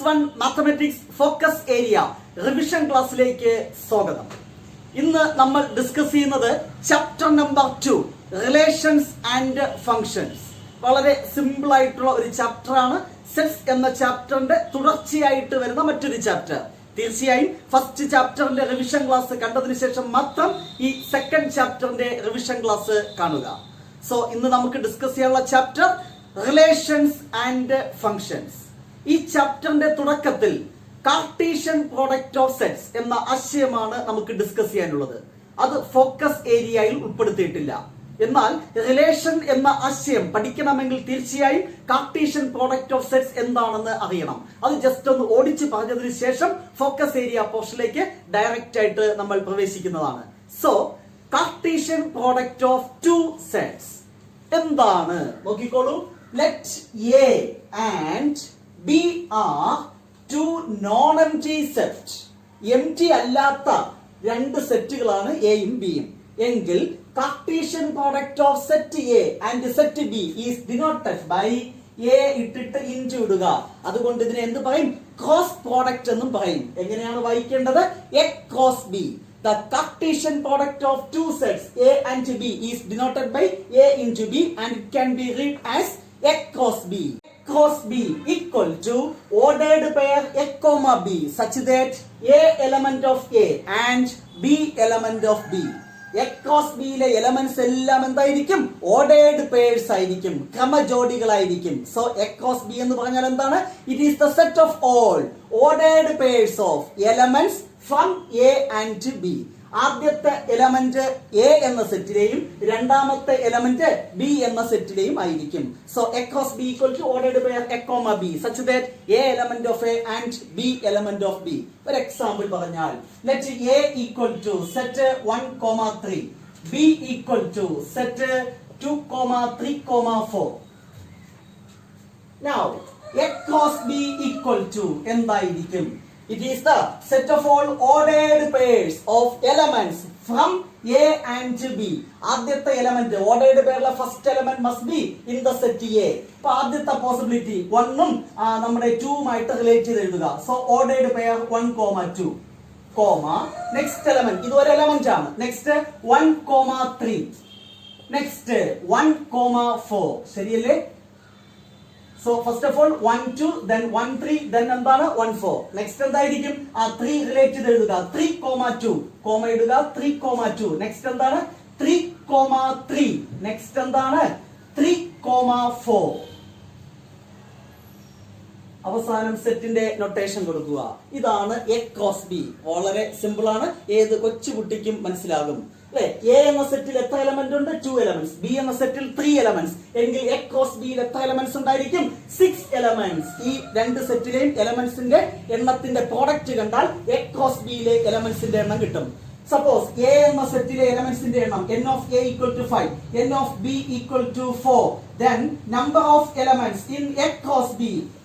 1 mathematics focus area revision ക്ലാസ്സിലേക്ക് സ്വാഗതം. ഇന്ന് നമ്മൾ ഡിസ്കസ് ചെയ്യുന്നത് chapter number 2 relations and functions. വളരെ സിമ്പിൾ ആയിട്ടുള്ള ഒരു ചാപ്റ്റർ ആണ്. സെറ്റ്സ് എന്ന ചാപ്റ്ററിന്റെ തുടർച്ചയായിട്ട് വരുന്ന മറ്റൊരു ചാപ്റ്റർ. തീർച്ചയായും ഫസ്റ്റ് ചാപ്റ്ററിന്റെ റിവിഷൻ ക്ലാസ് കണ്ടതിന് ശേഷം മാത്രം ഈ സെക്കൻഡ് ചാപ്റ്ററിന്റെ റിവിഷൻ ക്ലാസ് കാണുക. സോ ഇന്ന് നമുക്ക് ഡിസ്കസ് ചെയ്യാനുള്ള ചാപ്റ്റർ റിലേഷൻസ് ആൻഡ് ഫങ്ഷൻസ്. ഈ ചാപ്റ്ററിന്റെ തുടക്കത്തിൽ കാർട്ടീഷ്യൻ പ്രോഡക്റ്റ് ഓഫ് സെറ്റ്സ് എന്ന ആശയമാണ് നമുക്ക് ഡിസ്കസ് ചെയ്യാനുള്ളത്. അത് ഫോക്കസ് ഏരിയയിൽ ഉൾപ്പെടുത്തിയിട്ടില്ല. എന്നാൽ റിലേഷൻ എന്ന ആശയം പഠിക്കണമെങ്കിൽ തീർച്ചയായും കാർട്ടീഷ്യൻ പ്രോഡക്റ്റ് ഓഫ് സെറ്റ്സ് എന്താണെന്ന് അറിയണം. അത് ജസ്റ്റ് ഒന്ന് ഓടിച്ച് പറഞ്ഞതിന് ശേഷം ഫോക്കസ് ഏരിയ പോർഷനിലേക്ക് ഡയറക്റ്റ് ആയിട്ട് നമ്മൾ പ്രവേശിക്കുന്നതാണ്. So Cartesian product of two sets എന്താണ് നോക്കിക്കോളൂ. Let A and B are two non empty set. Empty അല്ലാത്ത രണ്ട് സെറ്റുകളാണ് എയും ബിയും എങ്കിൽ Cartesian product of set A and set B is denoted by A ഇട്ടിട്ട് ഇൻറ്റു ഇടുക. അതുകൊണ്ട് ഇതിനെ എന്ത് പറയും? ക്രോസ് പ്രോഡക്റ്റ് എന്നും പറയും. എങ്ങനെയാണ് വായിക്കേണ്ടത്? A cross B. The Cartesian product of two sets A and B is denoted by A into B and it can be read as A cross B. A cross B equal to ordered pair A comma B such that A element of A and B element of B. A cross B യിലെ elements എല്ലാം എന്തായിരിക്കും? Ordered pairs ആയിരിക്കും, ക്രമജോഡികളായിരിക്കും. So A cross B എന്ന് പറഞ്ഞാൽ എന്താണ്? It is the set of all ordered pairs of elements from A and B. ആദ്യത്തെ element A എന്ന സെറ്റിലെയും രണ്ടാമത്തെ എലമെന്റ് ബി എന്ന സെറ്റിലെയും ആയിരിക്കും. So A cross B equal to ordered pair A comma B such that A element of A and B element of B. ഒരു example പറഞ്ഞാൽ let A equal to set 1,3, B equal to set 2,3,4. Now a cross b equal to എന്തായിരിക്കും? It is the set of all ordered pairs of elements from A and B. ആദ്യത്തെ element ordered പെയറിലെ first element must be in the set A. അപ്പൊ ആദ്യത്തെ possibility 1ഉം നമ്മുടെ 2ഉമായിട്ട് relate ചെയ്ത് എഴുതുക. So ordered pair 1,2 comma next element, ഇത് ഒരു എലമെന്റ് ആണ്. Next 1,3, next 1,4. ശരിയല്ലേ? So first of all 1 2 then 1 3 then എന്താണ് 1 4. നെക്സ്റ്റ് എന്തായിരിക്കും? 3 റിലേറ്റ് ചെയ്ത് എഴുതുക. 3,2 കോമ ഇടുക. 3,2. നെക്സ്റ്റ് എന്താണ്? 3,3. നെക്സ്റ്റ് എന്താണ്? 3,4. അവസാനം സെറ്റിന്റെ നൊട്ടേഷൻ കൊടുക്കുക. ഇതാണ് എ ക്രോസ് ബി. വളരെ സിമ്പിൾ ആണ്, ഏത് കൊച്ചുകുട്ടിക്കും മനസ്സിലാകും. അല്ലെ? എ എന്ന സെറ്റിൽ എത്ര എലമെന്റ് ഉണ്ട്? 2 എലമെന്റ്സ്. ബി എന്ന സെറ്റിൽ 3 എലമെന്റ്സ്. എങ്കിൽ എ ക്രോസ് ബിയിൽ എത്ര എലമെന്റ്സ് ഉണ്ടായിരിക്കും? 6 എലമെന്റ്സ്. ഈ രണ്ട് സെറ്റിലെയും എലമെന്റ്സിന്റെ എണ്ണത്തിന്റെ പ്രോഡക്റ്റ് കണ്ടാൽ എ ക്രോസ് ബിയിലെ എലമെന്റ്സിന്റെ എണ്ണം കിട്ടും. സപ്പോസ് എ എന്ന സെറ്റിലെ എലമെന്റ്സിന്റെ എണ്ണം n of A equal to 5, n of B equal to 4, then number of elements in A cross B.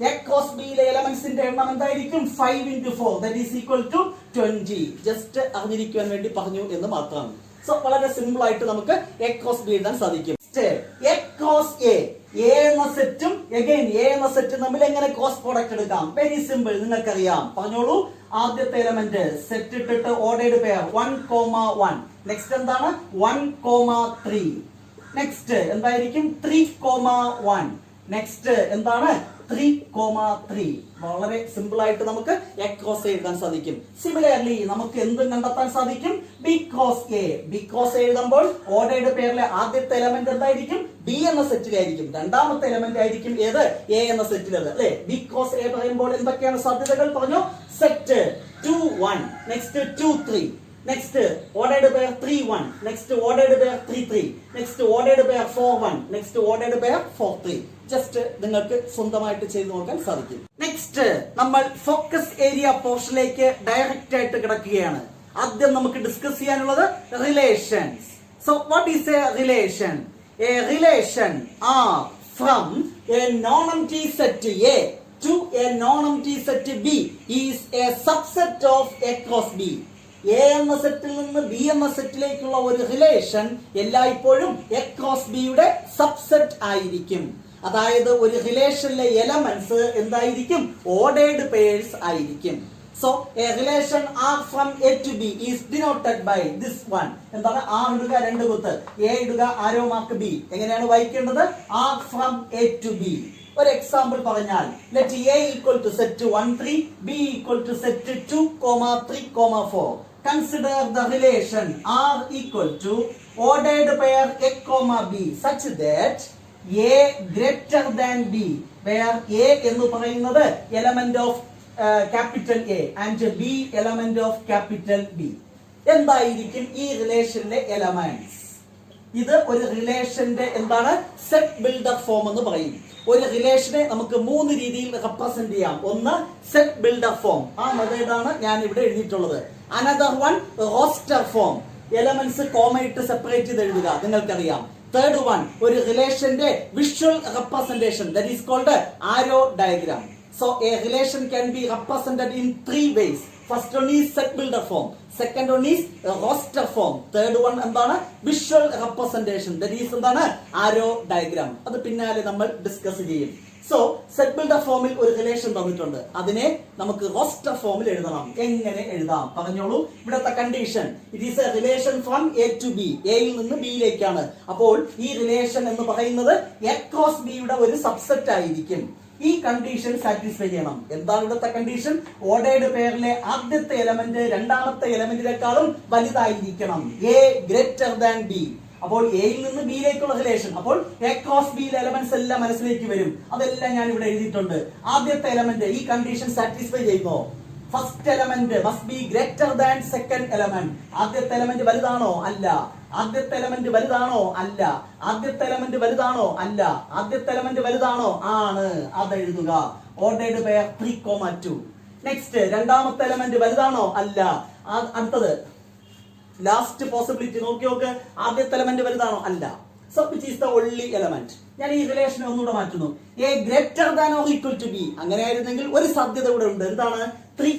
A cross B യിലെ എലമെന്റ്സിന്റെ എണ്ണം എന്തായിരിക്കും? 5 into 4 that is equal to 20. Just അറിഞ്ഞിരിക്കാൻ വേണ്ടി പറഞ്ഞു എന്ന് മാത്രം. സോ വളരെ സിമ്പിൾ ആയിട്ട് നമുക്ക് എ ക്രോസ് ബി എഴുതാൻ സാധിക്കും. എ ക്രോസ് എ, എ എന്ന സെറ്റും അഗൈൻ എ എന്ന സെറ്റും തമ്മിൽ എങ്ങനെ ക്രോസ് പ്രോഡക്റ്റ് എടുക്കാം? വെരി സിമ്പിൾ, നിങ്ങൾക്കറിയാം. പറഞ്ഞോളൂ. ആദ്യത്തെ എലമെന്റ് സെറ്റ് ഇട്ടിട്ട് ഓർഡേർഡ് പെയർ 1,1. നെക്സ്റ്റ് എന്താണ്? 1,3. നെക്സ്റ്റ് എന്തായിരിക്കും? 3,1. നെക്സ്റ്റ് എന്താണ്? 3,3. വളരെ സിമ്പിൾ ആയിട്ട് നമുക്ക് എ ക്രോസ് എ എഴുതാൻ സാധിക്കും. സിമിലർലി നമുക്ക് എന്തും കണ്ടെത്താൻ സാധിക്കും? B cross A. B cross A എഴുതുമ്പോൾ ഓർഡേർഡ് പെയറിലെ ആദ്യത്തെ എലമെന്റ് എന്തായിരിക്കും? ബി എന്ന സെറ്റിലായിരിക്കും. രണ്ടാമത്തെ എലമെന്റ് ആയിരിക്കും ഏത്? എ എന്ന സെറ്റിലത്. അല്ലെ? ബി ക്രോസ് എ പറയുമ്പോൾ എന്തൊക്കെയാണ് സാധ്യതകൾ പറഞ്ഞു? Set 2 1, next 2 3, next ordered pair 3 1, next ordered pair 3 3, next ordered pair 4 1, next ordered pair 4 3. Just നിങ്ങൾക്ക് സ്വന്തമായിട്ട് ചെയ്തു നോക്കാൻ സാധിക്കും. നെക്സ്റ്റ് നമ്മൾ ഫോക്കസ് ഏരിയ പോർഷനിലേക്ക് ഡയറക്റ്റ് ആയിട്ട് കിടക്കുകയാണ്. ആദ്യം നമുക്ക് ഡിസ്കസ് ചെയ്യാനുള്ളത് relations. So what is a relation? A relation R from a non empty set A to a non-empty set B is a subset of A cross B. A എന്ന സെറ്റിൽ നിന്ന് B എന്ന സെറ്റിലേക്കുള്ള ഒരു relation എല്ലായ്പ്പോഴും A cross B യുടെ subset ആയിരിക്കും. അതായത് ഒരു റിലേഷനിലെ elements എന്തായിരിക്കും? ഓർഡേർഡ് പെയർസ് ആയിരിക്കും. So a relation R from A to B is denoted by this one. എന്താണ്? R ഇടുക 2 കുത്ത്, A ഇടുക ആരോ മാർക്ക് B. എങ്ങനെയാണ് വായിക്കേണ്ടത്? R from A to B. ഒരു എക്സാമ്പിൾ പറഞ്ഞാൽ let A equal to set 1 3, B equal to set 2, 3, 4. Consider the relation R equal to ordered pair A, B such that A greater than B, where A എന്ന് പറയുന്നത് element of capital A and B element of capital B. എന്തായിരിക്കും ഈ റിലേഷനിലെ elements? ഇത് ഒരു റിലേഷന്റെ എന്താണ്? Set builder form എന്ന് പറയും. ഒരു റിലേഷനെ നമുക്ക് 3 രീതിയിൽ റെപ്രസെന്റ് ചെയ്യാം. ഒന്ന് സെറ്റ് ബിൽഡർ ഫോം, ആ മെത്തേഡാണ് ഞാൻ ഇവിടെ എഴുതിയിട്ടുള്ളത്. Another one roster form, elements comma ഇട്ട് സെപ്പറേറ്റ് ചെയ്ത് എഴുതുക, നിങ്ങൾക്കറിയാം. തേർഡ് വൺ ഒരു റിലേഷന്റെ visual representation, that is called arrow diagram. So a relation can be represented in 3 ways. First one is set builder form, second one is roster form, third one എന്താണ്? visual representation, that is എന്താണ്? arrow diagram. അത് പിന്നാലെ നമ്മൾ discuss ചെയ്യും. So set builder ഫോമിൽ ഒരു relation തന്നിട്ടുണ്ട്, അതിനെ നമുക്ക് റോസ്റ്റർ ഫോമിൽ എഴുതണം. എങ്ങനെ എഴുതാം പറഞ്ഞോളൂ. ഇവിടുത്തെ condition, it is a relation from A to B, എയിൽ നിന്ന് ബിയിലേക്കാണ്. അപ്പോൾ ഈ റിലേഷൻ എന്ന് പറയുന്നത് എ ക്രോസ് ബിയുടെ ഒരു സബ്സെറ്റ് ആയിരിക്കും. ഈ കണ്ടീഷൻ സാറ്റിസ്ഫൈ ചെയ്യണം. എന്താണ് ഇവിടുത്തെ കണ്ടീഷൻ? ഓർഡേർഡ് പെയറിലെ ആദ്യത്തെ എലമെന്റ് രണ്ടാമത്തെ എലമെന്റിനേക്കാളും വലുതായിരിക്കണം. A greater than B. അപ്പോൾ എയിൽ നിന്ന് ബിയിലേക്കുള്ള റിലേഷൻ. അപ്പോൾ എ ക്രോസ് ബിയിലെ എലമെന്റ്സ് എല്ലാം മനസ്സിലേക്ക് വരും. അതെല്ലാം ഞാൻ ഇവിടെ എഴുതിയിട്ടുണ്ട്. ആദ്യത്തെ എലമെന്റ് ഈ കണ്ടീഷൻ സാറ്റിസ്ഫൈ ചെയ്യുന്നോ? First element must be greater than second element. ആദ്യത്തെ എലമെന്റ് വലുതാണോ? അല്ല. ആദ്യത്തെ എലമെന്റ് വലുതാണോ? അല്ല. ആദ്യത്തെ എലമെന്റ് വലുതാണോ? അല്ല. ആദ്യത്തെ എലമെന്റ് വലുതാണോ? ആണ്. അത് എഴുതുക. Ordered pair 3, 2. നെക്സ്റ്റ് രണ്ടാമത്തെ എലമെന്റ് വലുതാണോ? അല്ല. അടുത്തത് ലാസ്റ്റ് പോസിബിലിറ്റി നോക്കി നോക്ക്. ആദ്യത്തെ എലമെന്റ് വലുതാണോ? അല്ല. So which is the only element. ഞാൻ ഈ റിലേഷനെ ഒന്നുകൂടെ മാറ്റുന്നു. A greater than or equal to B. അങ്ങനെയായിരുന്നെങ്കിൽ ഒരു സാധ്യത കൂടെ ഉണ്ട്. എന്താണ്? 3,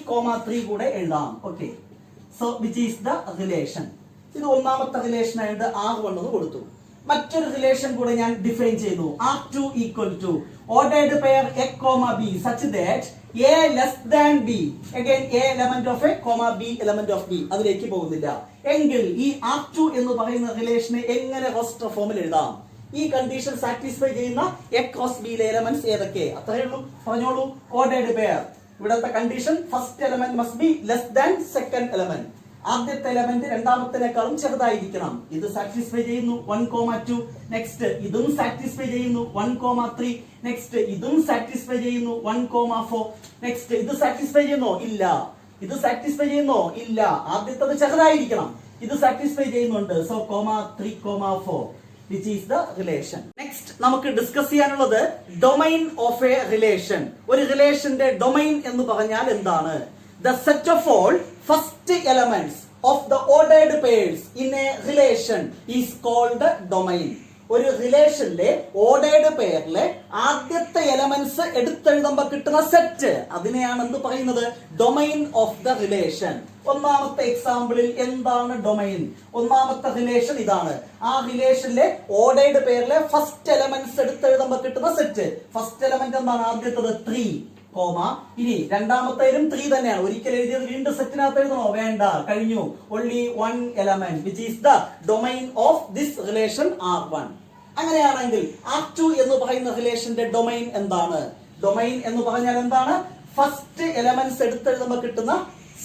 3 കൂടെ എഴുതാം. Okay. So which is the relation. ഇത് ഒന്നാമത്തെ റിലേഷൻ ആയിട്ട് R1 എന്ന് കൊടുത്തു. മറ്റൊരു റിലേഷൻ കൂടെ ഞാൻ ഡിഫൈൻ ചെയ്തു. R2 equal to ordered pair A, B such that A less than B. Again A element of A, B element of B. അതിലേക്ക് പോകുന്നില്ല. എങ്കിൽ ഈ R2 എന്ന് പറയുന്ന റിലേഷനെ എങ്ങനെ റോസ്റ്റർ ഫോമിൽ എഴുതാം? ഈ കണ്ടീഷൻ സാറ്റിസ്ഫൈ ചെയ്യുന്ന A ക്രോസ് B യിലെ എലമെന്റ്സ് ഏതൊക്കെ? അത്രയേ ഉള്ളൂ. പറഞ്ഞോളൂ. ഓർഡേർഡ് പെയർ, ഇവിടുത്തെ condition first element must be less than second element. ആദ്യത്തെ എലമെന്റ് രണ്ടാമത്തേക്കാളും ചെറുതായിരിക്കണം. ഇത് സാറ്റിസ്ഫൈ ചെയ്യുന്നു. 1, 2. നെക്സ്റ്റ് ഇതും സാറ്റിസ്ഫൈ ചെയ്യുന്നു. 1, 3. നെക്സ്റ്റ് ഇതും സാറ്റിസ്ഫൈ ചെയ്യുന്നു. 1, 4. നെക്സ്റ്റ് ഇത് സാറ്റിസ്ഫൈ ചെയ്യുന്നോ? ഇല്ല. ഇത് സാറ്റിസ്ഫൈ ചെയ്യുന്നോ? ഇല്ല. ആദ്യത്തേത് ചെറുതായിരിക്കണം. ഇത് സാറ്റിസ്ഫൈ ചെയ്യുന്നുണ്ട്. So 3, 4. which is the relation. Next നമുക്ക് ഡിസ്കസ് ചെയ്യാനുള്ളത് ഡൊമൈൻ ഓഫ് എ റിലേഷൻ. ഒരു റിലേഷന്റെ ഡൊമൈൻ എന്ന് പറഞ്ഞാൽ എന്താണ്? The set of all first elements of the ordered pairs in a relation is called domain. ഒരു റിലേഷനിലെ ഓർഡേർഡ് പെയറിലെ ആദ്യത്തെ എലമെന്റ്സ് എടുത്തെഴുതുമ്പോൾ കിട്ടുന്ന സെറ്റ്, അതിനെയാണ് എന്ത് പറയുന്നത്? Domain of the relation. ഒന്നാമത്തെ എക്സാമ്പിളിൽ എന്താണ് ഡൊമൈൻ? ഒന്നാമത്തെ റിലേഷൻ ഇതാണ്. ആ റിലേഷനിലെ ഓർഡേർഡ് പെയറിലെ ഫസ്റ്റ് എലമെന്റ്സ് എടുത്തെഴുതുമ്പോൾ കിട്ടുന്ന സെറ്റ്. ഫസ്റ്റ് എലമെന്റ് എന്താണ്? ആദ്യത്തത് 3, ഇനി രണ്ടാമത്തേലും 3 തന്നെയാണ്. ഒരിക്കൽ എഴുതിയത് വീണ്ടും സെറ്റിനകത്ത് എഴുതണോ? വേണ്ട, കഴിഞ്ഞു. only one element which is the domain of this relation R1. അങ്ങനെയാണെങ്കിൽ R2 എന്ന് പറയുന്ന റിലേഷന്റെ ഡൊമൈൻ എന്താണ്? ഡൊമൈൻ എന്ന് പറഞ്ഞാൽ എന്താണ്? ഫസ്റ്റ് എലമെന്റ്സ് എടുത്തെഴുതുമ്പോൾ കിട്ടുന്ന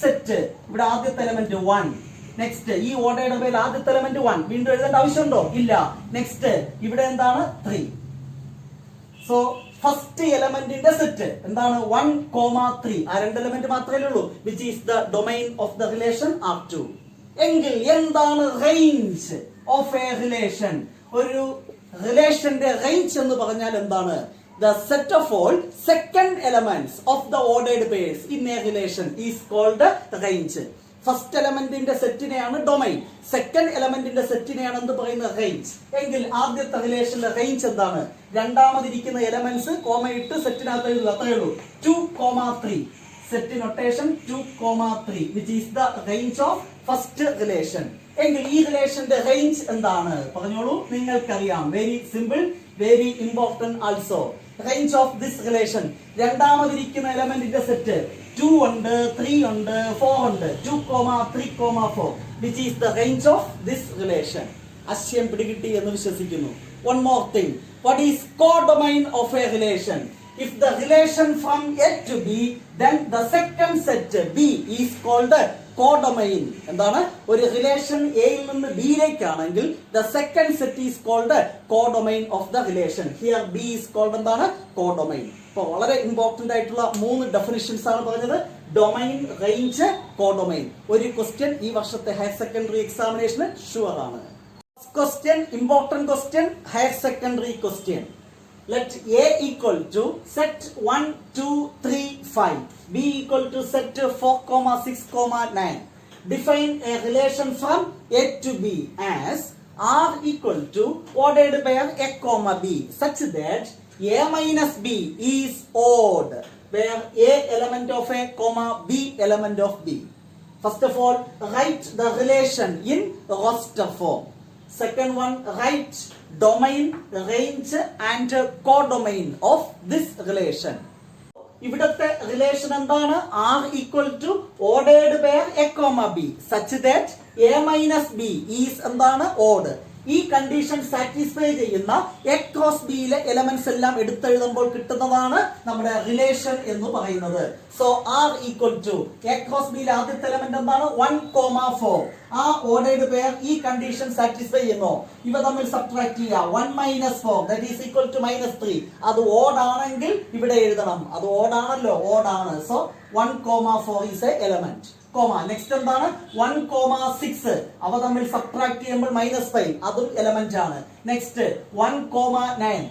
സെറ്റ്. ഇവിടെ ആദ്യത്തെ എലമെന്റ് 1. നെക്സ്റ്റ് ഈ ഓർഡേർഡ് പേരിൽ ആദ്യത്തെ എലമെന്റ് 1. വീണ്ടും എഴുതേണ്ട ആവശ്യമുണ്ടോ? ഇല്ല. നെക്സ്റ്റ് ഇവിടെ എന്താണ്? 3. സോ ഫസ്റ്റ് എലമെന്റിന്റെ സെറ്റ് എന്താണ്? 1, 3. ആ രണ്ട് എലമെന്റ് മാത്രമേ ഉള്ളൂ. Which is the domain of the relation R2. എങ്കിൽ എന്താണ് റേഞ്ച് ഓഫ് എ റിലേഷൻ? ഒരു റിലേഷന്റെ റേഞ്ച് എന്ന് പറഞ്ഞാൽ എന്താണ്? The set of all second elements of the ordered pairs in a relation is called range. First എലമെന്റിന്റെ സെറ്റിനെയാണ് ഡൊമൈൻ, സെക്കൻഡ് എലമെന്റിന്റെ സെറ്റിനെയാണ് എന്ത് പറയുന്നത്? റേഞ്ച്. എങ്കിൽ ആദ്യത്തെ റിലേഷന്റെ റേഞ്ച് എന്താണ്? രണ്ടാമതിരിക്കുന്ന എലമെന്റ്സ് കോമയിട്ട് സെറ്റിനകത്ത് എഴുതുക, അത്രയേ ഉള്ളൂ. 2, 3. Set notation 2, 3 which is the range of first relation. എങ്കിൽ ഈ റിലേഷന്റെ റേഞ്ച് എന്താണ് പറഞ്ഞോളൂ. നിങ്ങൾക്കറിയാം, very simple, very important also. Range of this relation, രണ്ടാമതിരിക്കുന്ന എലമെന്റിന്റെ സെറ്റ് 2 ഉണ്ട്, 3 ഉണ്ട്, 4 ഉണ്ട്. 2, 3, 4 which is the range of this relation. ആശയം പിടികിട്ടി എന്ന് വിശ്വസിക്കുന്നു. One more thing, what is codomain of a relation? If the relation from A to B, then the second set B is called codomain. എന്താണ്? ഒരു relation എയിൽ നിന്ന് ബിയിലേക്കാണെങ്കിൽ the second set is called codomain of the relation. Here B is called എന്താണ്? codomain. അപ്പോൾ വളരെ important ആയിട്ടുള്ള 3 definitions ആണ് പറഞ്ഞത്. Domain, range, codomain. ഒരു ക്വസ്റ്റ്യൻ ഈ വർഷത്തെ ഹയർ സെക്കൻഡറി എക്സാമിനേഷന് ഷുവർ ആണ്. Question, important question, higher secondary question. Let A equal to set 1, 2, 3, 5. B equal to set 4, 6, 9. Define a relation from A to B as R equal to ordered pair A, B such that A minus B is odd, where A element of A, B element of B. First of all, write the relation in roster form. Second one, write domain, range and codomain of this relation. ഇവിടത്തെ relation എന്താണ്? R equal to ordered pair A, B such that A minus B is എന്താണ്? odd. ഈ condition satisfy ചെയ്യുന്ന A cross ബിയിലെ elements എല്ലാം എടുത്തെഴുതുമ്പോൾ കിട്ടുന്നതാണ് നമ്മുടെ റിലേഷൻ എന്ന് പറയുന്നത്. So R equal to A cross ബിയിലെ ആദ്യത്തെ എലമെന്റ് എന്താണ്? 1, 4. ആ ഓർഡേർഡ് പെയർ ഈ കണ്ടീഷൻ സാറ്റിസ്ഫൈ ചെയ്യുന്നു. ഇവ തമ്മിൽ സബ്ട്രാക്ട് ചെയ്യുക. 1 - 4 ദാറ്റ് ഈസ് ഈക്വൽ ടു -3. അത് ഓഡ് ആണെങ്കിൽ ഇവിടെ എഴുതണം. അത് ഓഡ് ആണല്ലോ, ഓഡ് ആണ്. So 1, 4 is A element. Next എന്താണ്? 1, 6. അവ തമ്മിൽ സബ്ട്രാക്ട് ചെയ്യുമ്പോൾ -5, അതും എലമെന്റ് ആണ്. നെക്സ്റ്റ് 1, 9.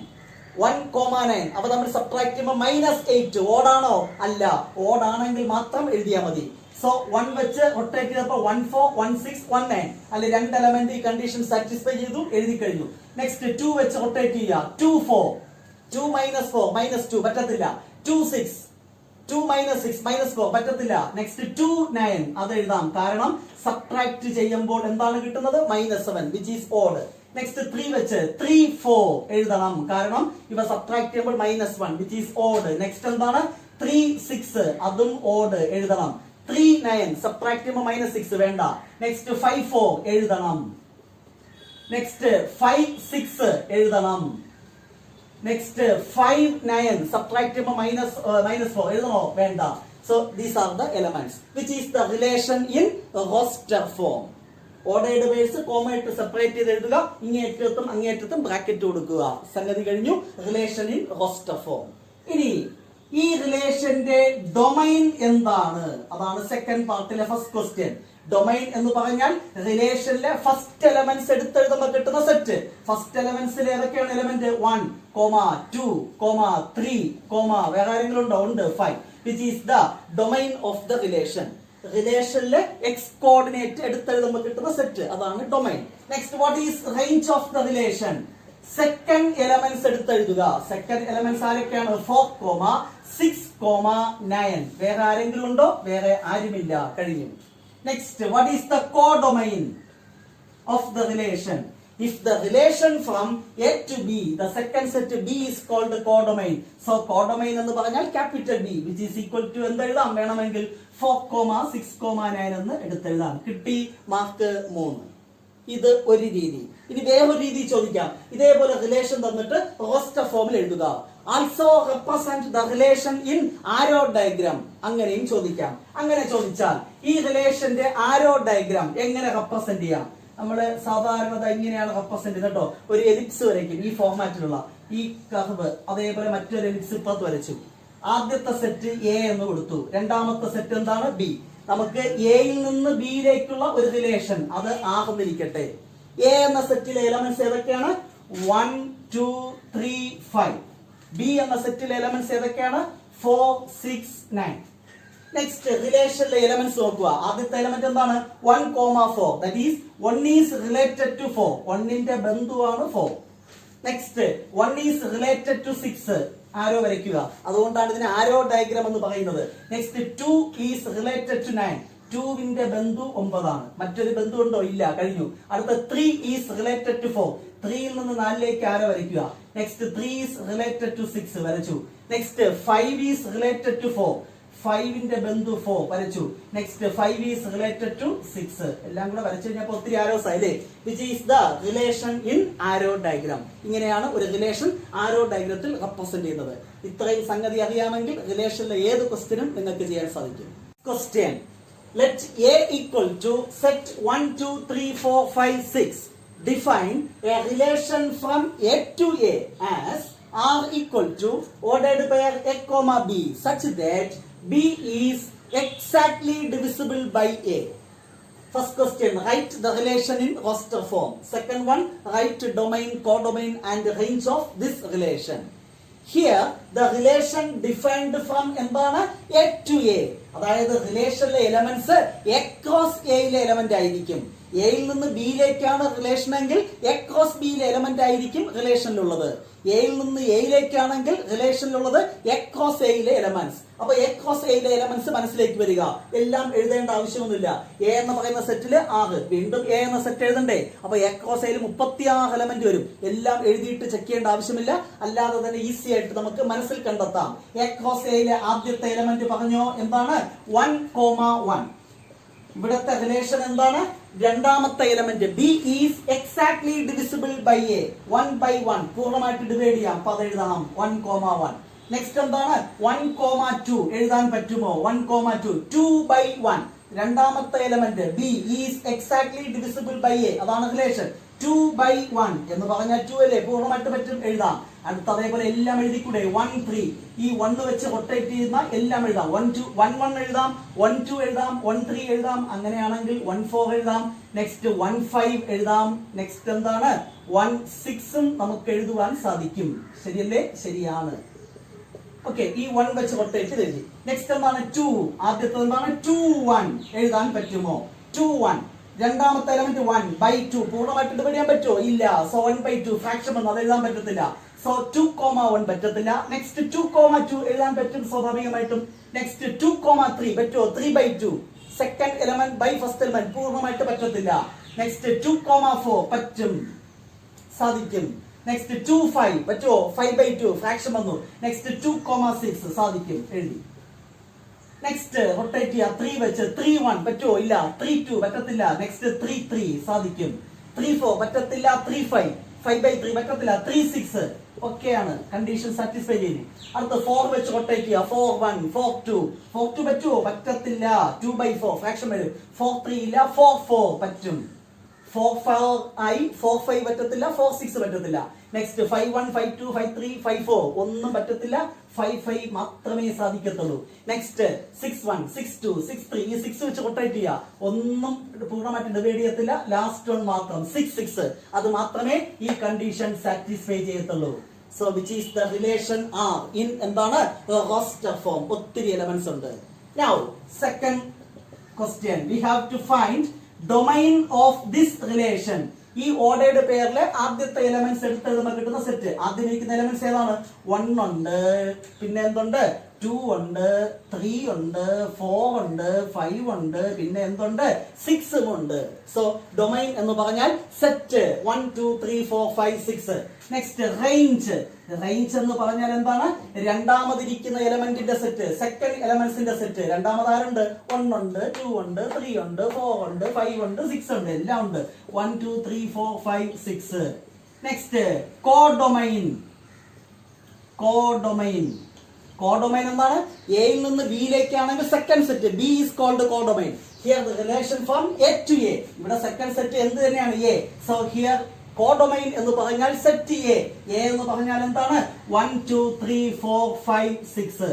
1, 9 അവ തമ്മിൽ സബ്ട്രാക്ട് ചെയ്യുമ്പോൾ -8. ഓടാണോ? അല്ല. ഓടാണെങ്കിൽ മാത്രം എഴുതിയാൽ മതി. സോ 1 വെച്ച് റൊട്ടേറ്റ് ചെയ്തപ്പോൾ 1, 4, 1, 6, 1, 9 അല്ലെ, രണ്ട് എലമെന്റ് ഈ കണ്ടീഷൻ സാറ്റിസ്ഫൈ ചെയ്തു, എഴുതി കഴിഞ്ഞു. നെക്സ്റ്റ് 2 വെച്ച് റൊട്ടേറ്റ് ചെയ്യുക. 2, 4. 2 - 4 -2 പറ്റത്തില്ല. 2, 6. 2 - 6 -4 പറ്റത്തില്ല. നെക്സ്റ്റ് 2, 9 അത് എഴുതാം, കാരണം സബ്ട്രാക്ട് ചെയ്യുമ്പോൾ എന്താണ് കിട്ടുന്നത്? -7 which is odd. നെക്സ്റ്റ് 3 വെച്ച് 3, 4 എഴുതണം, കാരണം ഇവ സബ്ട്രാക്ട് ചെയ്യുമ്പോൾ -1 which is odd. നെക്സ്റ്റ് എന്താണ്? 3, 6 അതും ഓഡ് എഴുതണം. 3, 9 സബ്ട്രാക്ട് ചെയ്യുമ്പോൾ -6 വേണ്ട. നെക്സ്റ്റ് 5, 4 എഴുതണം. നെക്സ്റ്റ് 5, 6 എഴുതണം. നെക്സ്റ്റ് 5, 9 സബ്ട്രാക്ട് ചെയ്യുമ്പോൾ -4 എഴുതണോ? വേണ്ട. So these are the elements which is the relation in roster form. Ordered pairs comma ഇട്ട് സെപ്പറേറ്റ് ചെയ്ത് എഴുതുക. ഇങ്ങേറ്റത്തും അങ്ങേറ്റത്തും ബ്രാക്കറ്റ് കൊടുക്കുക. സംഗതി കഴിഞ്ഞു. Relation in roster form. ഇനി ഈ റിലേഷന്റെ ഡൊമൈൻ എന്താണ്? അതാണ് സെക്കൻഡ് പാർട്ടിലെ ഫസ്റ്റ് ക്വസ്റ്റ്യൻ. ഡൊമൈൻ എന്ന് പറഞ്ഞാൽ റിലേഷനിലെ ഫസ്റ്റ് എലമെന്റ്സ് എടുത്തെഴുതുമ്പോൾ കിട്ടുന്ന സെറ്റ്. ഫസ്റ്റ് എലമെന്റ്സിൽ ഏതൊക്കെയാണ് എലമെന്റ്? 1, 2, 3, വേറെ ആരെങ്കിലും ഉണ്ടോ? ഉണ്ട്. 5 which is the domain of the relation. റിലേഷനിലെ എക്സ് കോർഡിനേറ്റ് എടുത്തെഴുതുമ്പോൾ കിട്ടുന്ന സെറ്റ്, അതാണ് domain. Next, what is range of the relation? Second elements എടുത്തെഴുതുക. സെക്കൻഡ് എലമെന്റ്സ് ആരൊക്കെയാണ്? 4, 6, 9 വേറെ ആരെങ്കിലും ഉണ്ടോ? വേറെ ആരുമില്ല. കഴിഞ്ഞു. Next, what is the codomain of the relation? If the relation from A to B, the second set B is called the codomain. So codomain എന്ന് പറഞ്ഞാൽ capital B which is equal to എന്ത് എഴുതാം? വേണമെങ്കിൽ 4, 6, 9 എന്ന് എടുത്തെഴുതാം. കിട്ടി. Mark 3. ഇത് ഒരു രീതി. ഇനി വേറൊരു രീതി ചോദിക്കാം. ഇതേപോലെ റിലേഷൻ തന്നിട്ട് റോസ്റ്റർ ഫോമിൽ എഴുതുക. Also represent the relation in arrow diagram. അങ്ങനെയും ചോദിക്കാം. അങ്ങനെ ചോദിച്ചാൽ ഈ റിലേഷന്റെ ആരോ ഡയഗ്രാം എങ്ങനെ റെപ്രസെന്റ് ചെയ്യാം? നമ്മൾ സാധാരണ ഇങ്ങനെയാണ് റെപ്രസെന്റ് ചെയ്യുന്നത് കേട്ടോ. ഒരു എലിപ്സ് വരയ്ക്കും ഈ ഫോർമാറ്റിലുള്ള ഈ കർവ്. അതേപോലെ മറ്റൊരു എലിപ്സ് ഇപ്പുറത്ത് വരച്ചു. ആദ്യത്തെ സെറ്റ് എ എന്ന് കൊടുത്തു. രണ്ടാമത്തെ സെറ്റ് എന്താണ്? ബി. നമുക്ക് എയിൽ നിന്ന് ബിയിലേക്കുള്ള ഒരു റിലേഷൻ, അത് ആകുന്നിരിക്കട്ടെ. എ എന്ന സെറ്റിലെ എലമെന്റ്സ് ഏതൊക്കെയാണ്? 1, 2, 3, 5. ബി എന്ന സെറ്റിലെ എലമെന്റ്സ് ഏതൊക്കെയാണ്? 4, 6, 9. നെക്സ്റ്റ് റിലേഷനിലെ എലമെന്റ്സ് നോക്കുക. ആദ്യത്തെ എലമെന്റ് എന്താണ്? 1, 4 that is 1 is related to 4. 1ന്റെ ബന്ധുവാണ് 4. Next 1 is related to 6. Arrow വരയ്ക്കുക. അതുകൊണ്ടാണ് ഇതിന് ആരോ ഡയഗ്രാം എന്ന് പറയുന്നത്. Next 2 is related to 9. 2വിന്റെ ബന്ധു 9 ആണ്. മറ്റൊരു ബന്ധു ഉണ്ടോ? ഇല്ല, കഴിഞ്ഞു. അടുത്ത 3 ഈസ് റിലേറ്റഡ് ടു 4. 3ൽ നിന്ന് 4ലേക്ക് ആരോ വരയ്ക്കുക. നെക്സ്റ്റ് 3 ഈസ് റിലേറ്റഡ് ടു 6 വരച്ചു. Next 5 is related to 4. 5ന്റെ ബന്ധു 4 വരച്ചു. Next 5 is related to 6. എല്ലാം കൂടെ വരച്ചു കഴിഞ്ഞപ്പോൾ ഒത്തിരി ആരോസ് ആയില്ലേ? Which is the relation in arrow diagram. ഇങ്ങനെയാണ് ഒരു റിലേഷൻ ആരോ ഡയഗ്രത്തിൽ റെപ്രസെന്റ് ചെയ്യുന്നത്. ഇത്രയും സംഗതി അറിയാമെങ്കിൽ റിലേഷനിലെ ഏത് ക്വസ്റ്റ്യനും നിങ്ങൾക്ക് ചെയ്യാൻ സാധിക്കും. Question: let A equal to set 1 2 3 4 5 6. Define a relation from A to A as R equal to ordered pair A comma B such that B is exactly divisible by A. First question: write the relation in roster form. Second one: write domain, codomain and range of this relation. Here the relation defined from എന്താണ്? A to A. അതായത് റിലേഷനിലെ elements A cross A യിലെ element ആയിരിക്കും. എയിൽ നിന്ന് ബിയിലേക്കാണ് relation എങ്കിൽ A cross ബിയിലെ element ആയിരിക്കും റിലേഷനിലുള്ളത്. എയിൽ നിന്ന് എയിലേക്കാണെങ്കിൽ റിലേഷനിലുള്ളത് A ക്രോസ് എയിലെ എലമെന്റ്സ്. അപ്പൊ A ക്രോസ് എയിലെ എലമെന്റ്സ് മനസ്സിലേക്ക് വരിക. എല്ലാം എഴുതേണ്ട ആവശ്യമൊന്നുമില്ല. എ എന്ന് പറയുന്ന സെറ്റില് 6, വീണ്ടും എ എന്ന സെറ്റ് എഴുതണ്ടേ? അപ്പൊ A ക്രോസ് എയിൽ 36 എലമെന്റ് വരും. എല്ലാം എഴുതിയിട്ട് ചെക്ക് ചെയ്യേണ്ട ആവശ്യമില്ല. അല്ലാതെ തന്നെ ഈസി ആയിട്ട് നമുക്ക് മനസ്സിൽ കണ്ടെത്താം. A ക്രോസ് എയിലെ ആദ്യത്തെ എലമെന്റ് പറഞ്ഞോ? എന്താണ്? 1,1. ഇവിടത്തെ റിലേഷൻ എന്താണ്? രണ്ടാമത്തെ element B is exactly divisible by A. 1/1 പൂർണ്ണമായിട്ട് ഡിവൈഡ് ചെയ്യാം. അപ്പൊ അത് എഴുതണം 1,1. നെക്സ്റ്റ് എന്താണ്? 1,2 എഴുതാൻ പറ്റുമോ? 1,2 2/1. രണ്ടാമത്തെ element B is exactly divisible by A. അതാണ് റിലേഷൻ. 2/1 എന്ന് പറഞ്ഞാൽ 2 അല്ലേ? പൂർണ്ണമായിട്ട് പറ്റും, എഴുതാം. അടുത്ത അതേപോലെ എല്ലാം എഴുതിക്കൂടെ? 1 3. ഈ 1 വെച്ച് റൊട്ടേറ്റ് ചെയ്യുന്ന എല്ലാം എഴുതാം. 1 എഴുതാം, 1 2 എഴുതാം, 1 3 എഴുതാം. അങ്ങനെയാണെങ്കിൽ 1 4 എഴുതാം. നെക്സ്റ്റ് 1 5 എഴുതാം. നെക്സ്റ്റ് എന്താണ്? 1 6 നമുക്ക് എഴുതുവാൻ സാധിക്കും. ശരിയല്ലേ? ശരിയാണ്. ഓക്കെ, ഈ 1 വെച്ച് റൊട്ടേറ്റ് എഴുതി. നെക്സ്റ്റ് എന്താണ്? 2. ആദ്യത്തെ എന്താണ്? 2 1 എഴുതാൻ പറ്റുമോ? 2 1. രണ്ടാമത്തെ എലമെന്റ് 1/2 പൂർണ്ണമായിട്ട് ഡിവൈഡ് ചെയ്യാൻ പറ്റുമോ? ഇല്ല. സോ 1/2 ഫ്രാക്ഷൻ വന്നു, അത് എഴുതാൻ പറ്റത്തില്ല. സോ 2,1 പറ്റത്തില്ല. നെക്സ്റ്റ് 2,2 എഴുതാൻ പറ്റും സ്വാഭാവികമായിട്ടും. നെക്സ്റ്റ് 2,3 പറ്റുമോ? 3/2 second element by first element പൂർണ്ണമായിട്ട് പറ്റത്തില്ല. നെക്സ്റ്റ് 2,4 പറ്റും, സാധിക്കും. നെക്സ്റ്റ് 2,5 പറ്റുമോ? 5/2 ഫ്രാക്ഷൻ വന്നു. നെക്സ്റ്റ് 2,6 സാധിക്കും, എഴുതി. നെക്സ്റ്റ് റൊട്ടേറ്റ് ചെയ്യുക. 3 വെച്ച് 3 1 പറ്റുമോ? ഇല്ല. 3 2 പറ്റത്തില്ല. നെക്സ്റ്റ് 3 3 സാധിക്കും. 3 4 പറ്റത്തില്ല. 3 5 5/3 പറ്റത്തില്ല. 3 6 ഒക്കെയാണ്. കണ്ടീഷൻ സാറ്റിസ്ഫൈ ചെയ്യുന്നു. അടുത്ത 4 വെച്ച് റൊട്ടേറ്റ് ചെയ്യുക. 4 1 4 2 4 2 പറ്റുമോ? പറ്റത്തില്ല. 2/4 ഫ്രാക്ഷൻ വരും. 4 3 ഇല്ല. 4 4 പറ്റും. 4 4 ആയി. 4 5 പറ്റത്തില്ല. 4 6 പറ്റത്തില്ല. നെക്സ്റ്റ് 5 1 5 2 5 3 5 4 ഒന്നും പറ്റത്തില്ല. 5 5 മാത്രമേ സാധിക്കത്തുള്ളൂ. നെക്സ്റ്റ് 6 1 6 2 6 3 ഈ 6 വെച്ച് റൊട്ടേറ്റ് ചെയ്യുക. ഒന്നും പൂർണ്ണമായിട്ട് ഡിവൈഡ് ചെയ്യത്തില്ല. ലാസ്റ്റ് വൺ മാത്രം 6 6 അത് മാത്രമേ ഈ കണ്ടീഷൻ സാറ്റിസ്ഫൈ ചെയ്യത്തുള്ളൂ. So which is the relation R in എന്താണ്? Roster form. ഒത്തിരി എലമെന്റ്സ് ഉണ്ട്. Now second question, we have to find domain of this relation. ഈ ഓർഡേർഡ് പെയറിലെ ആദ്യത്തെ എലമെന്റ്സ് എടുത്ത് എഴുതുമ്പോൾ കിട്ടുന്ന സെറ്റ്. ആദ്യം ഇരിക്കുന്ന എലമെന്റ്സ് ഏതാണ്? 1 ഉണ്ട്, പിന്നെ എന്തുണ്ട്? 2 ഉണ്ട്, 3 ഉണ്ട്, 4 ഉണ്ട്, 5 ഉണ്ട്, പിന്നെ എന്തുണ്ട്? 6 ഉണ്ട്. സോ ഡൊമൈൻ എന്ന് പറഞ്ഞാൽ സെറ്റ് 1 2 3 4 5 6. Next range. റേഞ്ച് എന്ന് പറഞ്ഞാൽ എന്താണ്? രണ്ടാമതിരിക്കുന്ന എലമെന്റിന്റെ സെറ്റ്, സെക്കൻഡ് എലമെന്റ്സിന്റെ സെറ്റ്. രണ്ടാമത് ആരുണ്ട്? 1 ഉണ്ട്, 2 ഉണ്ട്, 3 ഉണ്ട്, 4 ഉണ്ട്, 5 ഉണ്ട്, 6 ഉണ്ട്, എല്ലാം ഉണ്ട്. 1 2 3 4 5 6. Next codomain. കോഡൊമൈൻ കോഡൊമൈൻ എന്താണ്? എയിൽ നിന്ന് ബിയിലേക്കാണെങ്കിൽ second set B is called codomain. Here the relation from A to A. ഇവിടെ സെക്കൻഡ് സെറ്റ് എന്ത് തന്നെയാണ്? എ. സോ ഹിയർ കോഡൊമൈൻ എന്ന് പറഞ്ഞാൽ സെറ്റ് എ. എ എന്ന് പറഞ്ഞാൽ എന്താണ്? 1 2 3 4 5 6.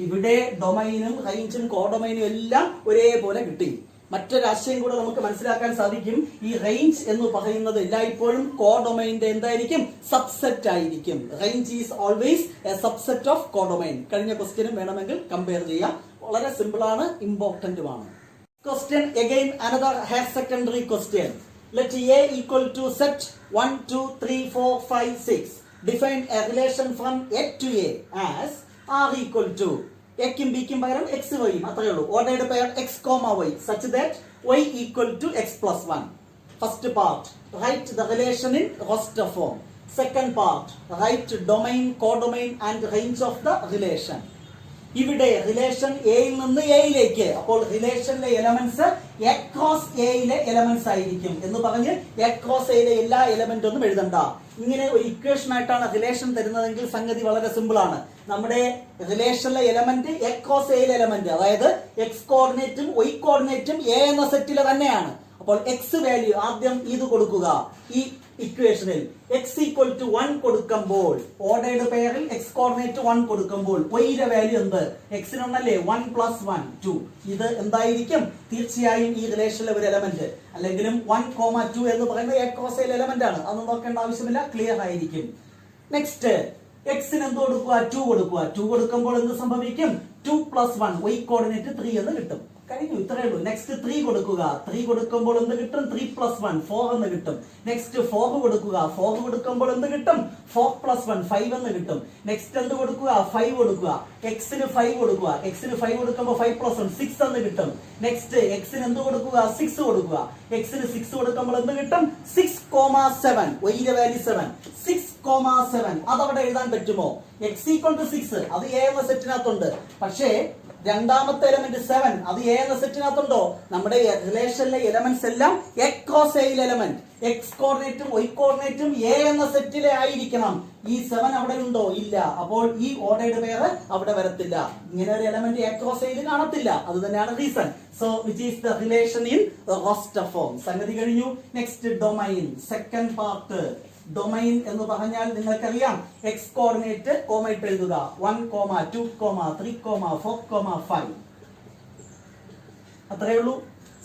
ഇവിടെ ഡൊമൈനും റേഞ്ചും കോഡൊമൈനും എല്ലാം ഒരേപോലെ കിട്ടി. മറ്റൊരാശയം കൂടെ നമുക്ക് മനസ്സിലാക്കാൻ സാധിക്കും. ഈ റേഞ്ച് എന്ന് പറയുന്നത് എല്ലായ്പ്പോഴും കോഡൊമൈന്റെ എന്തായിരിക്കും? സബ്സെറ്റ് ആയിരിക്കും. Range is always a subset of codomain. കഴിഞ്ഞ ക്വസ്റ്റ്യനും വേണമെങ്കിൽ കമ്പയർ ചെയ്യാം. വളരെ സിമ്പിൾ ആണ്, ഇമ്പോർട്ടന്റുമാണ്. Question again another higher secondary question. Let A equal to set 1 2 3 4 5 6. Define a relation from A to A as R equal to എക്കും ബിക്കും പകരം എക്സ് വൈയും അത്രയേ ഉള്ളൂ. Ordered pair X comma Y such that y equal to x plus 1. First part, write the relation in roster form. Second part, write domain, codomain and range of the relation. ഇവിടെ relation എയിൽ നിന്ന് എയിലേക്ക്, അപ്പോൾ റിലേഷനിലെ elements across എയിലെ elements ആയിരിക്കും എന്ന് പറഞ്ഞ് across എയിലെ എല്ലാ എലമെന്റ് ഒന്നും എഴുതണ്ട. ഇങ്ങനെ ഒരു ഇക്വേഷൻ ആയിട്ടാണ് റിലേഷൻ തരുന്നതെങ്കിൽ സംഗതി വളരെ സിമ്പിൾ ആണ്. നമ്മുടെ റിലേഷനിലെ എലമെന്റ് അക്രോസ് എയിലെ എലമെന്റ്, അതായത് എക്സ് കോർഡിനേറ്റും വൈ കോർഡിനേറ്റും എ എന്ന സെറ്റിലെ തന്നെയാണ്. അപ്പോൾ എക്സ് വാല്യൂ ആദ്യം ഇത് കൊടുക്കുക. ഈ ഇക്വേഷനിൽ എക്സ് ഈക്വൽ ടു 1 കൊടുക്കുമ്പോൾ, ഓർഡേർഡ് പെയറിൽ എക്സ് കോർഡിനേറ്റ് 1 കൊടുക്കുമ്പോൾ വൈയുടെ വാല്യൂ എന്ത്? എക്സിനൊന്നല്ലേ 1 + 1 2. ഇത് എന്തായിരിക്കും? തീർച്ചയായും ഈ റിലേഷനിലെ ഒരു എലമെന്റ്, അല്ലെങ്കിലും 1, 2 എന്ന് പറയുന്നത് അക്രോസ് എയിൽ എലമെന്റ് ആണ്. അതൊന്നും നോക്കേണ്ട ആവശ്യമില്ല, ക്ലിയർ ആയിരിക്കും. നെക്സ്റ്റ്, എക്സിന് എന്ത് കൊടുക്കുക? 2 കൊടുക്കുക. 2 കൊടുക്കുമ്പോൾ എന്ത് സംഭവിക്കും? 2 + 1 വൈ കോർഡിനേറ്റ് 3 എന്ന് കിട്ടും. കഴിഞ്ഞു, ഇത്രയേ ഉള്ളൂ. നെക്സ്റ്റ് 3 കൊടുക്കുക. 3 കൊടുക്കുമ്പോൾ എന്ത് കിട്ടും? 3 + 1 4 എന്ന് കിട്ടും. നെക്സ്റ്റ് 4 കൊടുക്കുക. 4 കൊടുക്കുമ്പോൾ എന്ത് കിട്ടും? 4 + 1 5 എന്ന് കിട്ടും. നെക്സ്റ്റ് എന്ത് കൊടുക്കുക? 5 കൊടുക്കുക. എക്സിന് 5 കൊടുക്കുക. എക്സിന് 5 കൊടുക്കുമ്പോൾ 5 + 1 6 എന്ന് കിട്ടും. നെക്സ്റ്റ് എക്സിന് എന്ത് കൊടുക്കുക? 6 കൊടുക്കുക. എക്സിന് 6 കൊടുക്കുമ്പോൾ എന്ത് കിട്ടും? 6, 7 വൈയുടെ വാല്യൂ 7. 6, 7 അതവിടെ എഴുതാൻ പറ്റുമോ? എക്സ് ഈക്വൽ ടു 6 അത് എ എന്ന സെറ്റിനകത്തുണ്ട്. പക്ഷേ രണ്ടാമത്തെ എലമെന്റ് 7 അത് എ എന്ന സെറ്റിനകത്തുണ്ടോ? നമ്മുടെ റിലേഷനിലെ എലമെന്റ്സ് എല്ലാം അക്രോസ് എയിൽ എലമെന്റ്, എക്സ് കോർഡിനേറ്റും വൈ കോർഡിനേറ്റും എ എന്ന സെറ്റിലെ ആയിരിക്കണം. ഈ 7 അവിടെ ഉണ്ടോ? ഇല്ല. അപ്പോൾ ഈ ഓർഡേർഡ് പെയർ അവിടെ വരത്തില്ല. ഇങ്ങനെ ഒരു എലമെന്റ് അക്രോസ് എയിൽ കാണത്തില്ല. അത് തന്നെയാണ് reason. So which is the relation in roster form. സംഗതി കഴിഞ്ഞു. Next domain, second part. Domain എന്ന് പറഞ്ഞാൽ നിങ്ങൾക്കറിയാം, എക്സ് കോർഡിനേറ്റ് കോമ ഇട്ട് എഴുതുക. 1, 2, 3, 4, 5 അത്രയേ ഉള്ളൂ.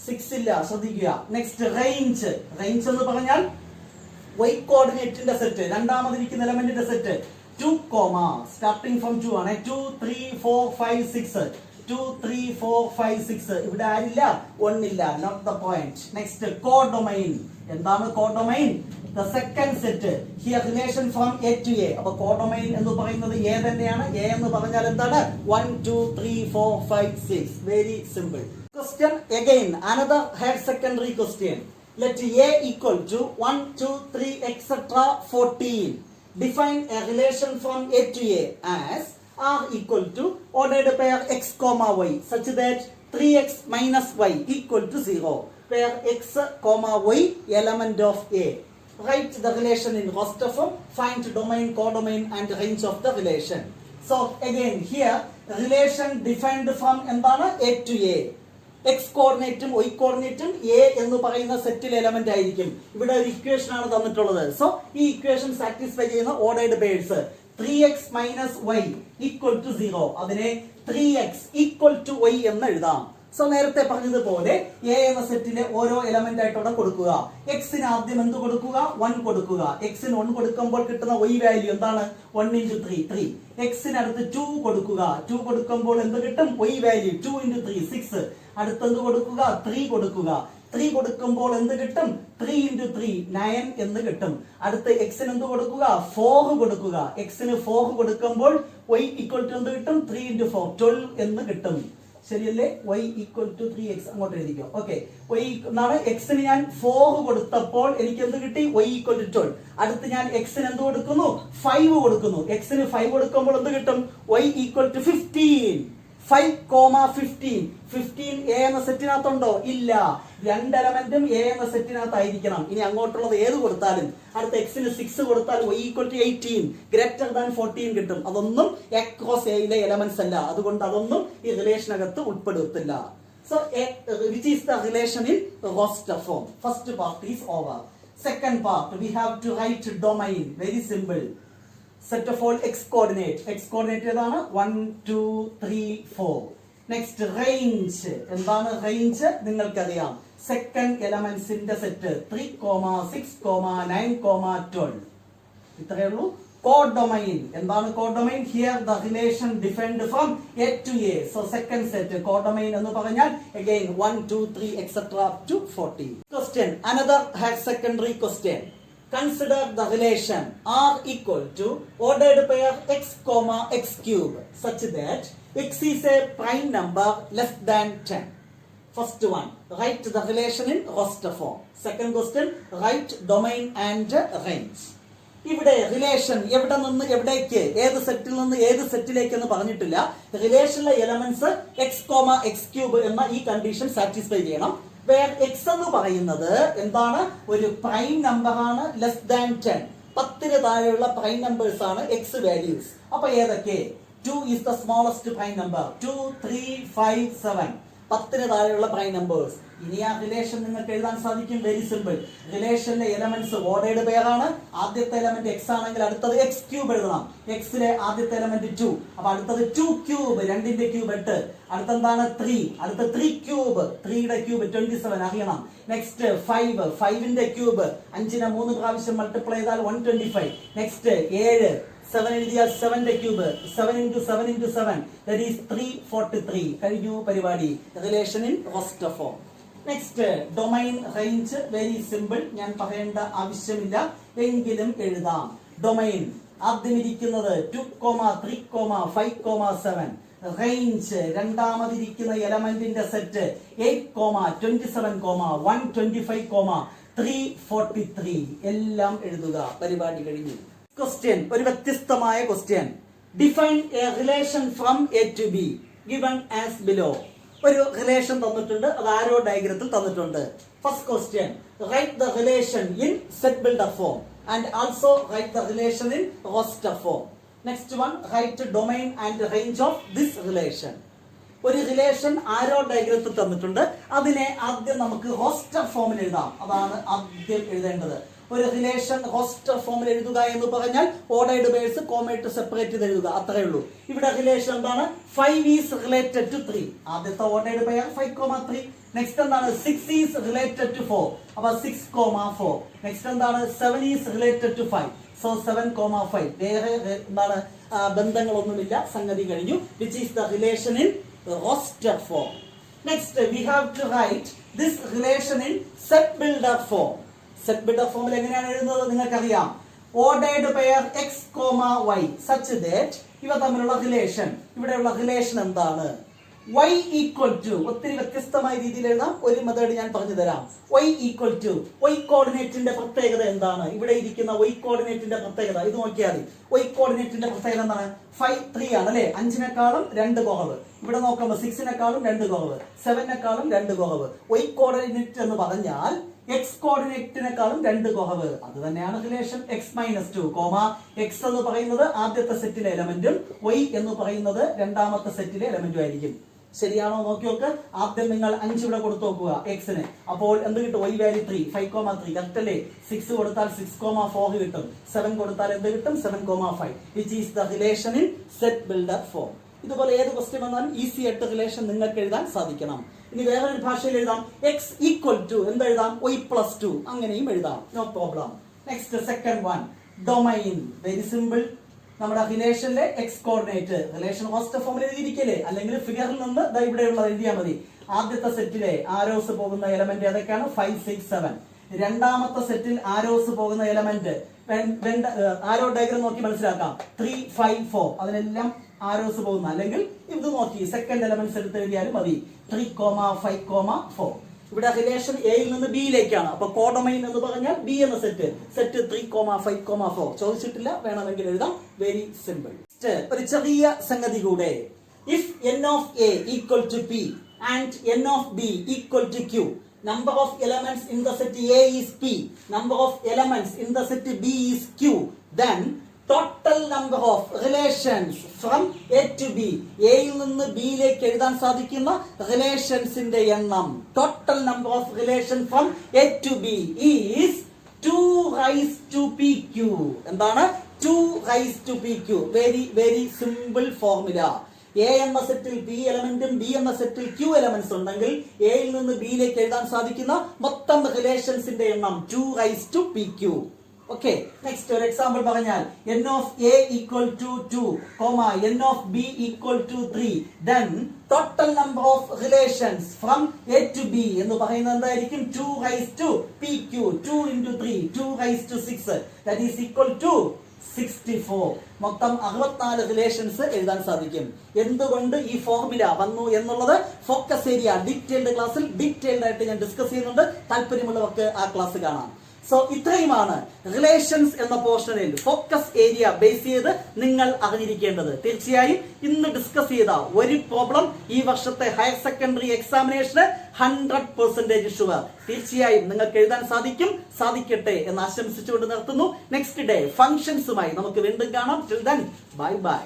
6 ഇല്ല, ശ്രദ്ധിക്കുക. Next range. റേഞ്ച് എന്ന് പറഞ്ഞാൽ വൈ കോർഡിനേറ്റിന്റെ സെറ്റ്, രണ്ടാമതിരിക്കുന്ന എലമെന്റിന്റെ സെറ്റ്. 2, സ്റ്റാർട്ടിംഗ് ഫ്രം 2 ആണ്. 2, 3, 4, 5, 6 2, 3, 4, 5, 6 ഇവിടെ ആരില്ല? 1 ഇല്ല. Not the point. Next codomain. എന്താണ് codomain? The second set. Here relation from A to A. അപ്പോൾ കോഡൊമൈൻ എന്ന് പറയുന്നത് A തന്നെയാണ്. A എന്ന് പറഞ്ഞാൽ എന്താണ്? 1, 2, 3, 4, 5, 6. Very simple. Question again. Another higher secondary question. Let A equal to 1, 2, 3, etc. 14. Define a relation from A to A as R equal to ordered pair x, y such that 3x minus y equal to 0. Where x, y element of A. Write the relation in roster form. Find domain, codomain and range of the relation. So again here relation defined from എന്താണ്? A to A. X കോർഡിനേറ്റും Y കോർഡിനേറ്റും A എന്ന് പറയുന്ന സെറ്റിൽ element ആയിരിക്കും. ഇവിടെ ഒരു equation ആണ് തന്നിട്ടുള്ളത്. സോ ഈ ഇക്വേഷൻ സാറ്റിസ്ഫൈ ചെയ്യുന്ന ordered pairs 3x minus y equal to 0. അതിനെ 3x equal to y എന്ന് എഴുതാം. സോ നേരത്തെ പറഞ്ഞതുപോലെ എ എന്ന സെറ്റിലെ ഓരോ എലമെന്റ് ആയിട്ട് ഇവിടെ കൊടുക്കുക. എക്സിന് ആദ്യം എന്ത് കൊടുക്കുക? 1 കൊടുക്കുക. എക്സിന് 1 കൊടുക്കുമ്പോൾ കിട്ടുന്ന y വാല്യൂ എന്താണ്? 1 × 3 3. എക്സിന് അടുത്ത് 2 കൊടുക്കുക. 2 കൊടുക്കുമ്പോൾ എന്ത് കിട്ടും? y value 2 × 3 6. അടുത്ത് എന്ത് കൊടുക്കുക? 3 കൊടുക്കുക. 3 കൊടുക്കുമ്പോൾ എന്ത് കിട്ടും? 3 × 3 9 എന്ന് കിട്ടും. അടുത്ത് എക്സിന് എന്ത് കൊടുക്കുക? 4 കൊടുക്കുക. എക്സിന് 4 കൊടുക്കുമ്പോൾ y equal to എന്ത് കിട്ടും? 3 × 4 12 എന്ന് കിട്ടും. ശരിയല്ലേ? y equal to 3x അങ്ങോട്ട് എഴുതിക്കോ. ഓക്കെ, y എന്നാണ്. എക്സിന് ഞാൻ 4 കൊടുത്തപ്പോൾ എനിക്ക് എന്ത് കിട്ടി? y equal to 12. അടുത്ത് ഞാൻ എക്സിന് എന്ത് കൊടുക്കുന്നു? 5 കൊടുക്കുന്നു. എക്സിന് 5 കൊടുക്കുമ്പോൾ എന്ത് കിട്ടും? y equal to 15. 5, 15 എ എന്ന സെറ്റിനകത്തുണ്ടോ? ഇല്ല. രണ്ട് എലമെന്റും എ എന്ന സെറ്റിനകത്തായിരിക്കണം. ഇനി അങ്ങോട്ടുള്ളത് ഏത് കൊടുത്താലും, അടുത്ത എക്സിന് 6 കൊടുത്താൽ y equal to 18 greater than 14 കിട്ടും. അതൊന്നും അക്രോസ് എയിലെ എലമെന്റ്സ് അല്ല. അതുകൊണ്ട് അതൊന്നും ഈ റിലേഷനകത്ത് ഉൾപ്പെടുത്തില്ല. So which is the relation in roster form? First part is over. Second part we have to write domain. Very simple. Set of all x coordinate. X coordinate ഏതാണ്? 1, 2, 3, 4. Next range. എന്താണ് range? നിങ്ങൾക്കറിയാം. Second എലമെന്റ്സിന്റെ set 3, 6, 9, 12. ഇത്രയേ ഉള്ളൂ. Codomain. എന്താണ് codomain? Here the relation defined from A to A. So second set codomain എന്ന് പറഞ്ഞാൽ again 1, 2, 3 etc. up to 40. Question. Another higher secondary question. consider the relation R equal to ordered pair x comma x cube such that x is a prime number less than 10. First one, write the relation in roster form. Second question, write domain and range. ഇവിടെ relation എവിടെ നിന്ന് എവിടേക്ക്, ഏത് സെറ്റിൽ നിന്ന് ഏത് സെറ്റിലേക്ക് എന്ന് പറഞ്ഞിട്ടില്ല. റിലേഷനിലെ elements X comma X cube എന്ന ഈ കണ്ടീഷൻ സാറ്റിസ്ഫൈ ചെയ്യണം. വേർ എക്സ് എന്ന് പറയുന്നത് എന്താണ്, ഒരു പ്രൈം നമ്പർ ആണ്, ലെസ് ദാൻ 10, 10 താഴെയുള്ള പ്രൈം നമ്പേഴ്സ് ആണ് എക്സ് വാല്യൂസ്. അപ്പൊ ഏതൊക്കെ? 2 is the smallest prime number, 2, 3, 5, 7, 10 താഴെയുള്ള പ്രൈം നമ്പേഴ്സ്. ഇനി ആ റിലേഷൻ നിങ്ങൾക്ക് എഴുതാൻ സാധിക്കും. Very simple. റിലേഷനിലെ എലമെന്റ്സ് ഓർഡേർഡ് പെയർ ആണ്. ആദ്യത്തെ എലമെന്റ് എക്സ് ആണെങ്കിൽ അടുത്തത് എക്സ് ക്യൂബ് എഴുതണം. എക്സിലെ ആദ്യത്തെ എലമെന്റ് 2, അപ്പൊ അടുത്തത് 2 ക്യൂബ്, 2ന്റെ ക്യൂബ് 8, അടുത്തെന്താണ് 3, അടുത്ത 3 ക്യൂബ്, 3യുടെ ക്യൂബ് 27 അറിയണം. നെക്സ്റ്റ് 5, 5ന്റെ ക്യൂബ് 5നെ 3 പ്രാവശ്യം മൾട്ടിപ്ലൈ ചെയ്താൽ 125. നെക്സ്റ്റ് 7, 7 എഴുതിയാൽ 7ന്റെ cube, 7 into 7 into 7 that is 343. കഴിഞ്ഞു പരിപാടി. Relation in roster form. Next domain range. Very simple, ഞാൻ പറയേണ്ട ആവശ്യമില്ല, എങ്കിലും എഴുതാം. ഡൊമൈൻ ആദ്യം ഇരിക്കുന്നത് 2, 3, 5, 7. റേഞ്ച് രണ്ടാമതിരിക്കുന്ന എലമെന്റിന്റെ സെറ്റ് 8, 27, 125, 343. എല്ലാം എഴുതുക. പരിപാടി കഴിഞ്ഞു. ക്വസ്റ്റ്യൻ, ഒരു വ്യത്യസ്തമായ question. Define a relation from A to B given as below. ഒരു റിലേഷൻ തന്നിട്ടുണ്ട്, അത് ആരോ ഡയഗ്രത്തിൽ തന്നിട്ടുണ്ട്. First question, write the relation in set builder form and also write the relation in roster form. Next one, write domain and range of this relation. ഒരു relation arrow ഡയഗ്രത്തിൽ തന്നിട്ടുണ്ട്, അതിനെ ആദ്യം നമുക്ക് റോസ്റ്റർ ഫോമിൽ എഴുതാം. അതാണ് ആദ്യം എഴുതേണ്ടത്. ഒരു റിലേഷൻ റോസ്റ്റർ ഫോമിൽ എഴുതുക എന്ന് പറഞ്ഞാൽ ഓർഡേർഡ് പേഴ്സ് കോമയിട്ട് സെപ്പറേറ്റ് ചെയ്ത് എഴുതുക, അത്രേ ഉള്ളൂ. ഇവിടെ റിലേഷൻ എന്താണ്? 5 ഈസ് റിലേറ്റഡ് ടു 3. ആദ്യത്തെ ഓർഡേർഡ് പെയർ 5, 3. നെക്സ്റ്റ് എന്താണ്? 6 ഈസ് റിലേറ്റഡ് ടു 4. അപ്പൊ 6, 4. നെക്സ്റ്റ് എന്താണ്? 7 ഈസ് റിലേറ്റഡ് ടു 5. സോ 7, 5. വേറെ എന്താണ് ബന്ധങ്ങളൊന്നുമില്ല, സംഗതി കഴിഞ്ഞു. Which is the relation in roster form. Next we have to write this relation in set builder form. Set builder ഫോമിൽ എങ്ങനെയാണ് എഴുതുന്നത് നിങ്ങൾക്കറിയാം. Ordered pair X Y such that ഇവ തമ്മിലുള്ള റിലേഷൻ, ഇവിടെയുള്ള റിലേഷൻ എന്താണ്? y ഈക്വൽ ടു, ഒത്തിരി വ്യത്യസ്തമായ രീതിയിൽ എഴുതാം. ഒരു മെത്തേഡ് ഞാൻ പറഞ്ഞു തരാം. y ഈക്വൽ ടു, y കോർഡിനേറ്റിന്റെ പ്രത്യേകത എന്താണ്? ഇവിടെ ഇരിക്കുന്ന y കോർഡിനേറ്റിന്റെ പ്രത്യേകത ഇത് നോക്കിയാൽ മതി. y കോർഡിനേറ്റിന്റെ പ്രത്യേകത എന്താണ്? 5, 3 ആണ് അല്ലെ? 5നേക്കാളും 2 കുറവ്. ഇവിടെ നോക്കുമ്പോൾ 6നേക്കാളും 2 കുറവ്, 7നേക്കാളും 2 കുറവ്. y കോർഡിനേറ്റ് എന്ന് പറഞ്ഞാൽ എക്സ് കോർഡിനേറ്റിനെക്കാളും 2 കുറവ്. അത് തന്നെയാണ് റിലേഷൻ. എക്സ് -2, എക്സ് എന്ന് പറയുന്നത് ആദ്യത്തെ സെറ്റിലെ എലമെന്റും y എന്ന് പറയുന്നത് രണ്ടാമത്തെ സെറ്റിലെ എലമെന്റും ആയിരിക്കും. ശരിയാണോ നോക്കി നോക്ക്. ആദ്യം നിങ്ങൾ 5 ഇവിടെ കൊടുത്തു നോക്കുക എക്സിന്. അപ്പോൾ എന്ത് കിട്ടും? y വാല്യൂ 3, 5, 3 കറക്റ്റ് അല്ലേ? 6 കൊടുത്താൽ 6, 4 കിട്ടും. 7 കൊടുത്താൽ എന്ത് കിട്ടും? 7, 5. Which is the relation in set builder form. ഇതുപോലെ ഏത് ക്വസ്റ്റ്യൻ വന്നാലും ഈസി ആയിട്ട് റിലേഷൻ നിങ്ങൾക്ക് എഴുതാൻ സാധിക്കണം. ഇനി വേറൊരു ഭാഷയിൽ എഴുതാം. X equal to എന്തെഴുതാം? y+2 അങ്ങനെയും എഴുതാം, no problem. Next second one, domain. Very simple. നമ്മുടെ റിലേഷനിലെ എക്സ് കോർഡിനേറ്റ് റിലേഷൻ റോസ്റ്റർ ഫോമിൽ എഴുതിയിരിക്കല്ലേ, അല്ലെങ്കിൽ ഫിഗറിൽ നിന്ന് ഇവിടെയുള്ള എഴുതിയാൽ മതി. ആദ്യത്തെ സെറ്റിലെ ആരോസ് പോകുന്ന എലമെന്റ് ഏതൊക്കെയാണ്? 5, 6, 7. രണ്ടാമത്തെ സെറ്റിൽ ആരോസ് പോകുന്ന എലമെന്റ് ആരോ ഡയഗ്രം നോക്കി മനസ്സിലാക്കാം. 3, 5, 4 അതിനെല്ലാം ആരോസ് പോകുന്ന, അല്ലെങ്കിൽ ഇത് നോക്കി സെക്കൻഡ് എലമെന്റ്സ് എടുത്ത് എഴുതിയാലും മതി. 3, 5, 4. ഇവിടെ റിലേഷൻ എയിൽ നിന്ന് ബിയിലേക്കാണ്. അപ്പൊ കോഡൊമൈൻ എന്ന് പറഞ്ഞാൽ ബി എന്ന സെറ്റ് 3, 5, 4. ചോദിച്ചിട്ടില്ല, വേണമെങ്കിൽ എഴുതാം. Very simple. ഒരു ചെറിയ സംഗതി കൂടെ. If n of a equal to p and n of b equal to q, number of elements in the set A is p, number of elements in the set B is q, then total number of relations from A to B, A യിൽ നിന്ന് B യിലേക്ക് എഴുതാൻ സാധിക്കുന്ന റിലേഷൻസിന്റെ എണ്ണം, total number of relation from A to B is 2 raised to PQ. എന്താണ്? 2 raised to PQ. very simple formula. A എന്ന സെറ്റിൽ P എലമെന്റും B എന്ന സെറ്റിൽ Q elements ഉണ്ടെങ്കിൽ എയിൽ നിന്ന് ബിയിലേക്ക് എഴുതാൻ സാധിക്കുന്ന മൊത്തം റിലേഷൻസിന്റെ എണ്ണം 2 raised to PQ. Okay, next ഒരു എക്സാമ്പിൾ പറഞ്ഞാൽ n of a equal to 2, n of b equal to 3, then total number of relations from a to b എന്ന് പറയുന്നത് എന്തായിരിക്കും? 2 raised to pq, 2 into 3, 2 raised to 6, that is equal to 64. മൊത്തം 64 relations എഴുതാൻ സാധിക്കും. എന്തുകൊണ്ട് ഈ formula വന്നു എന്നുള്ളത് ഫോക്കസ് ഏരിയ ഡീറ്റെയിൽഡ് ക്ലാസ്സിൽ ഡീറ്റെയിൽഡ് ആയിട്ട് ഞാൻ ഡിസ്കസ് ചെയ്യുന്നുണ്ട്. താല്പര്യമുള്ളവർക്ക് ആ ക്ലാസ് കാണാം. സോ ഇത്രയുമാണ് റിലേഷൻസ് എന്ന പോർഷനിൽ ഫോക്കസ് ഏരിയ ബേസ് ചെയ്ത് നിങ്ങൾ അറിഞ്ഞിരിക്കേണ്ടത്. തീർച്ചയായും ഇന്ന് ഡിസ്കസ് ചെയ്ത ഒരു പ്രോബ്ലം ഈ വർഷത്തെ ഹയർ സെക്കൻഡറി എക്സാമിനേഷന് 100% ഷുവർ. തീർച്ചയായും നിങ്ങൾക്ക് എഴുതാൻ സാധിക്കട്ടെ എന്ന് ആശംസിച്ചുകൊണ്ട് നിർത്തുന്നു. നെക്സ്റ്റ് ഡേ ഫംഗ്ഷൻസുമായി നമുക്ക് വീണ്ടും കാണാം. Till then bye bye.